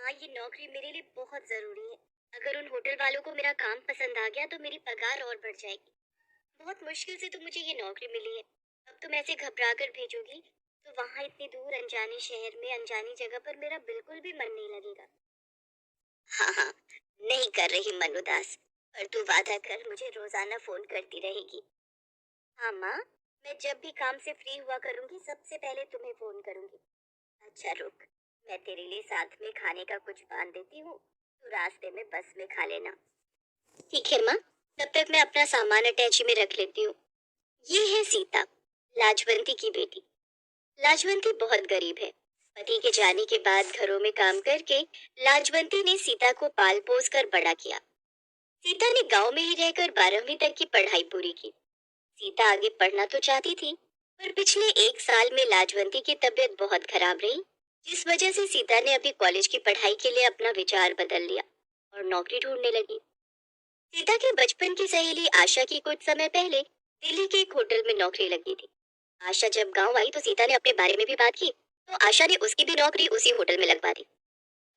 हाँ, ये नौकरी मेरे लिए बहुत ज़रूरी है। अगर उन होटल वालों को मेरा काम पसंद आ गया तो मेरी पगार और बढ़ जाएगी। बहुत मुश्किल से तो मुझे ये नौकरी मिली है। अब तुम ऐसे घबरा कर भेजोगी तो वहाँ इतनी दूर अनजाने शहर में अनजानी जगह पर मेरा बिल्कुल भी मन नहीं लगेगा। हाँ हाँ, नहीं कर रही मन उदास। पर तू वादा कर मुझे रोजाना फोन करती रहेगी। हाँ माँ, मैं जब भी काम से फ्री हुआ करूँगी सबसे पहले तुम्हें फोन करूँगी। अच्छा रुक, मैं तेरे लिए साथ में खाने का कुछ बांध देती हूँ, तू रास्ते में बस में खा लेना। ठीक है माँ, तब तक मैं अपना सामान अटैची में रख लेती हूँ। ये है सीता, लाजवंती की बेटी। लाजवंती बहुत गरीब है। पति के जाने के बाद घरों में काम करके लाजवंती ने सीता को पाल पोस कर बड़ा किया। सीता ने गांव में ही रहकर 12वीं तक की पढ़ाई पूरी की। सीता आगे पढ़ना तो चाहती थी, पर पिछले 1 साल में लाजवंती की तबीयत बहुत खराब रही, जिस वजह से सीता ने अभी कॉलेज की पढ़ाई के लिए अपना विचार बदल लिया और नौकरी ढूंढने लगी। सीता के बचपन की सहेली आशा की कुछ समय पहले दिल्ली के एक होटल में नौकरी लगी थी। आशा जब गांव आई तो सीता ने अपने बारे में भी बात की, तो आशा ने उसकी भी नौकरी उसी होटल में लगवा दी।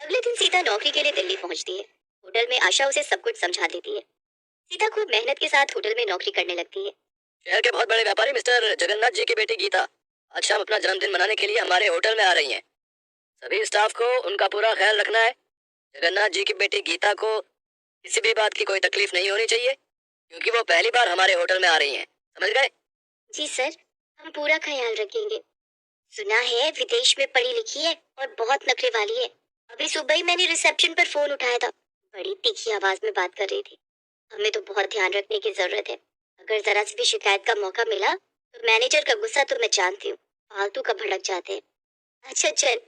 अगले दिन सीता नौकरी के लिए दिल्ली पहुंचती है। होटल में आशा उसे सब कुछ समझा देती है। सीता खूब मेहनत के साथ होटल में नौकरी करने लगती है। शहर के बहुत बड़े व्यापारी मिस्टर जगन्नाथ जी की बेटी गीता आज शाम अपना जन्मदिन मनाने के लिए हमारे होटल में आ रही हैं। सभी स्टाफ को उनका पूरा ख्याल रखना है। जगन्नाथ जी की बेटी गीता को किसी भी बात की कोई तकलीफ नहीं होनी चाहिए, क्योंकि वो पहली बार हमारे होटल में आ रही हैं। समझ गए? जी सर, हम पूरा ख्याल रखेंगे। सुना है विदेश में पढ़ी लिखी है और बहुत नखरे वाली है। अभी सुबह ही मैंने रिसेप्शन पर फोन उठाया था, बड़ी तीखी आवाज में बात कर रही थी। हमें तो बहुत ध्यान रखने की जरूरत है। अगर जरा सी भी शिकायत का मौका मिला तो मैनेजर का गुस्सा तो मैं जानती हूँ, फालतू का भड़क जाते हैं। अच्छा चल,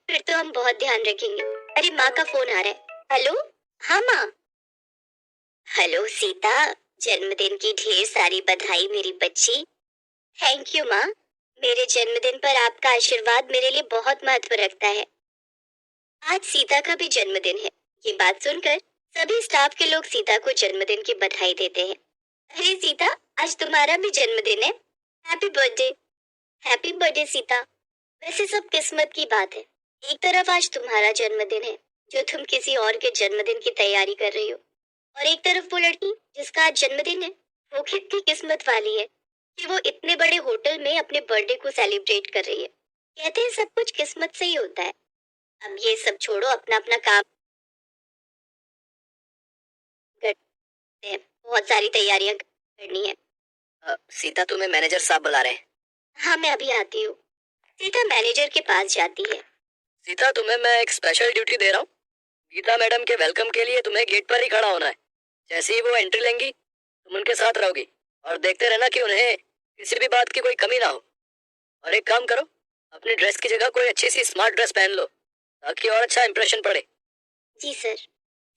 फिर तो हम बहुत ध्यान रखेंगे। अरे माँ का फोन आ रहा है। हेलो। हाँ माँ। हेलो सीता, जन्मदिन की ढेर सारी बधाई मेरी बच्ची। थैंक यू माँ, मेरे जन्मदिन पर आपका आशीर्वाद मेरे लिए बहुत महत्व रखता है। आज सीता का भी जन्मदिन है। ये बात सुनकर सभी स्टाफ के लोग सीता को जन्मदिन की बधाई देते हैं। अरे सीता, आज तुम्हारा भी जन्मदिन है। Happy birthday. Happy birthday Sita. वैसे सब किस्मत की बात है। एक तरफ आज तुम्हारा जन्मदिन है, जो तुम किसी और के जन्मदिन की तैयारी कर रही हो, और एक तरफ वो लड़की जिसका आज जन्मदिन है, वो कितनी किस्मत वाली है कि वो इतने बड़े होटल में अपने बर्थडे को सेलिब्रेट कर रही है। कहते हैं सब कुछ किस्मत से ही होता है। अब ये सब छोड़ो, अपना अपना काम करते हैं। बहुत सारी तैयारियां करनी है। सीता, तुम्हें मैनेजर साहब बुला रहे हैं। हाँ, मैं अभी आती हूँ। सीता मैनेजर के पास जाती है। सीता, तुम्हें मैं एक स्पेशल ड्यूटी दे रहा हूँ। गीता मैडम के वेलकम के लिए तुम्हें गेट पर ही खड़ा होना है। जैसे ही वो एंट्री लेंगी तुम उनके साथ रहोगी और देखते रहना कि उन्हें किसी भी बात की कोई कमी ना हो। और एक काम करो, अपनी ड्रेस की जगह कोई अच्छी सी स्मार्ट ड्रेस पहन लो ताकि और अच्छा इंप्रेशन पड़े। जी सर।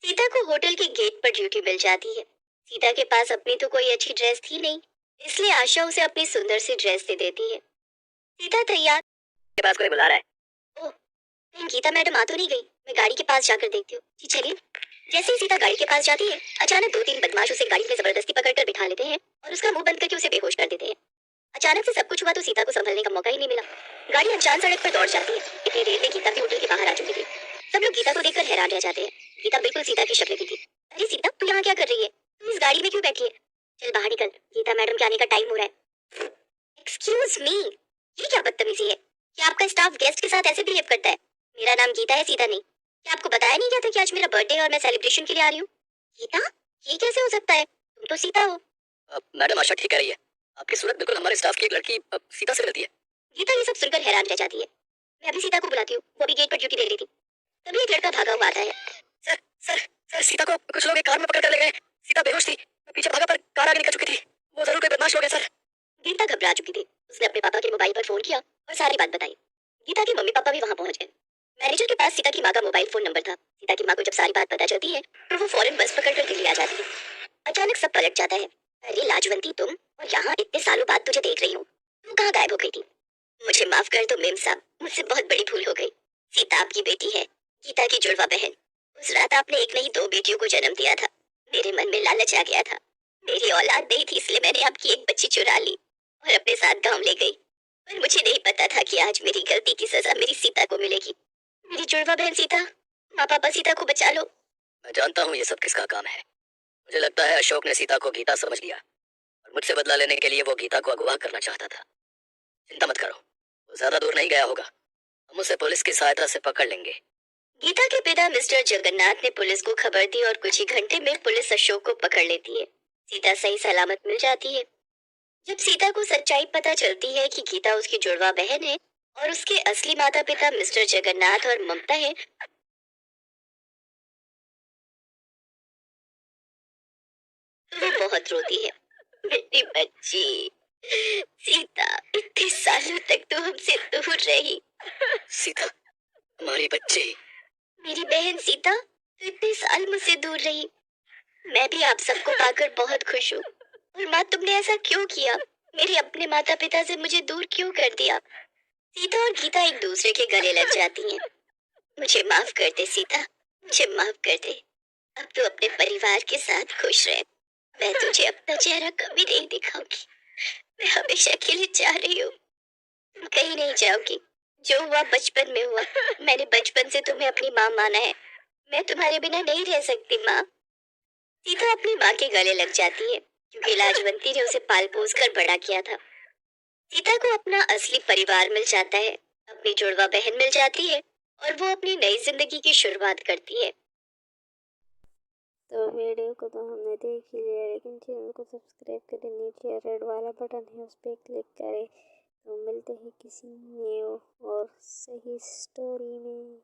सीता को होटल के गेट पर ड्यूटी मिल जाती है। सीता के पास अपनी तो कोई अच्छी ड्रेस थी नहीं, इसलिए आशा उसे अपनी सुंदर सी ड्रेस दे देती है। सीता तैयार के पास कोई बुला रहा है। ओह, कहीं गीता मैडम आ तो नहीं गई? मैं गाड़ी के पास जाकर देखती हूँ। जी चलिए। जैसे ही सीता गाड़ी के पास जाती है, अचानक 2-3 बदमाश उसे गाड़ी में जबरदस्ती पकड़कर बिठा लेते हैं और उसका मुंह बंद करके उसे बेहोश कर देते हैं। अचानक से सब कुछ हुआ तो सीता को संभलने का मौका ही नहीं मिला। गाड़ी अनजान सड़क पर दौड़ जाती है। इतनी देर में गीता भी होटल के बाहर आ चुकी थी। सब लोग गीता को देखकर हैरान रह जाते हैं। गीता बिल्कुल सीता की शक्ल की थी। अरे सीता, तू यहाँ क्या कर रही है? तू इस गाड़ी में क्यों बैठी है? चल बाहर निकल, गीता मैडम के आने का टाइम हो रहा है। एक्सक्यूज मी, ये क्या बदतमीजी है? क्या आपका स्टाफ गेस्ट के साथ ऐसे बिहेव करता है? मेरा नाम गीता है, सीता नहीं। क्या आपको बताया नहीं गया था कि आज मेरा बर्थडे है और मैं सेलिब्रेशन के लिए आ रही हूँ? गीता, ये कैसे हो सकता है? तुम तो सीता हो। मैडम, आशा ठीक कह रही है। आपकी सूरत बिल्कुल हमारे स्टाफ की एक लड़की सीता से मिलती है। गीता ये सब सुनकर हैरान रह जाती है। मैं अभी सीता को बुलाती हूँ, वो अभी गेट पर ड्यूटी दे रही थी। तभी एक लड़का भागा हुआ आता है। सर सर सर, सीता को कुछ लोग एक कार में पकड़ कर ले गए। सीता बेहोश थी, पीछे भागा पर कार आगे निकल चुकी थी। वो जरूर कोई बदमाश लोग हैं सर। गीता घबरा चुकी थी। उसने अपने पापा के मोबाइल पर फोन किया और सारी बात बताई। गीता के मम्मी पापा भी वहाँ पहुंच गए। मैनेजर के पास सीता की माँ का मोबाइल फोन नंबर था। सीता की माँ को जब सारी बात पता चलती है तो वो फौरन बस पकड़कर दिल्ली आ जाती है। अचानक सब पलट जाता है। अरे लाजवंती, तुम? और यहाँ इतने सालों बाद तुझे देख रही हूँ। तुम कहाँ गायब हो गई थी? मुझे माफ कर दो मेम साहब, मुझसे बहुत बड़ी भूल हो गई। सीता आपकी बेटी है, गीता की जुड़वा बहन। उस रात आपने एक नहीं 2 बेटियों को जन्म दिया था। मेरे मन में लालच आ गया था। मेरी औलाद नहीं थी, इसलिए मैंने आपकी एक बच्ची चुरा ली और अपने साथ गांव ले गई। पर मुझे नहीं पता था कि आज मेरी गलती की सजा मेरी सीता को मिलेगी। मेरी जुड़वा बहन सीता, माँ पापा, सीता को बचा लो। मैं जानता हूँ ये सब किसका काम है। मुझे लगता है अशोक ने सीता को गीता समझ लिया और मुझसे बदला लेने के लिए वो गीता को अगवा करना चाहता था। चिंता मत करो, वो ज्यादा दूर नहीं गया होगा। हम उसे पुलिस की सहायता से पकड़ लेंगे। गीता के पिता मिस्टर जगन्नाथ ने पुलिस को खबर दी और कुछ ही घंटे में पुलिस अशोक को पकड़ लेती है। सीता सही सलामत मिल जाती है। जब सीता को सच्चाई पता चलती है कि गीता उसकी जुड़वा बहन है और उसके असली माता पिता मिस्टर जगन्नाथ और ममता है, तो वो बहुत रोती है। मेरी बच्ची सीता, इतने सालों तक तो हमसे दूर रही। सीता, हमारी बच्ची। मेरी बहन सीता तो इतने साल मुझसे दूर रही। मैं भी आप सबको पाकर बहुत खुश हूँ। और माँ, तुमने ऐसा क्यों किया? मेरे अपने माता पिता से मुझे दूर क्यों कर दिया? सीता और गीता एक दूसरे के गले लग जाती हैं। मुझे माफ कर दे सीता, मुझे माफ कर दे। अब तू अपने परिवार के साथ खुश रह। मैं तुझे अपना चेहरा कभी नहीं दिखाऊंगी। मैं हमेशा के लिए जा रही हूँ। तुम कहीं नहीं जाओगी। जो हुआ बचपन में हुआ। मैंने बचपन से तुम्हें अपनी माँ माना है। मैं तुम्हारे बिना नहीं रह सकती माँ। सीता अपनी माँ के गले लग जाती है क्योंकि लाजवंती ने उसे पाल पोस कर बड़ा किया था। सीता को अपना असली परिवार मिल जाता है, अपनी जुड़वा बहन मिल जाती है और वो अपनी नई जिंदगी की शुरुआत करती है। तो वीडियो को तो हमने देख ही लिया, लेकिन चैनल को सब्सक्राइब करें। नीचे रेड वाला बटन है, उस पर क्लिक करें। तो मिलते हैं किसी न्यू और सही स्टोरी में।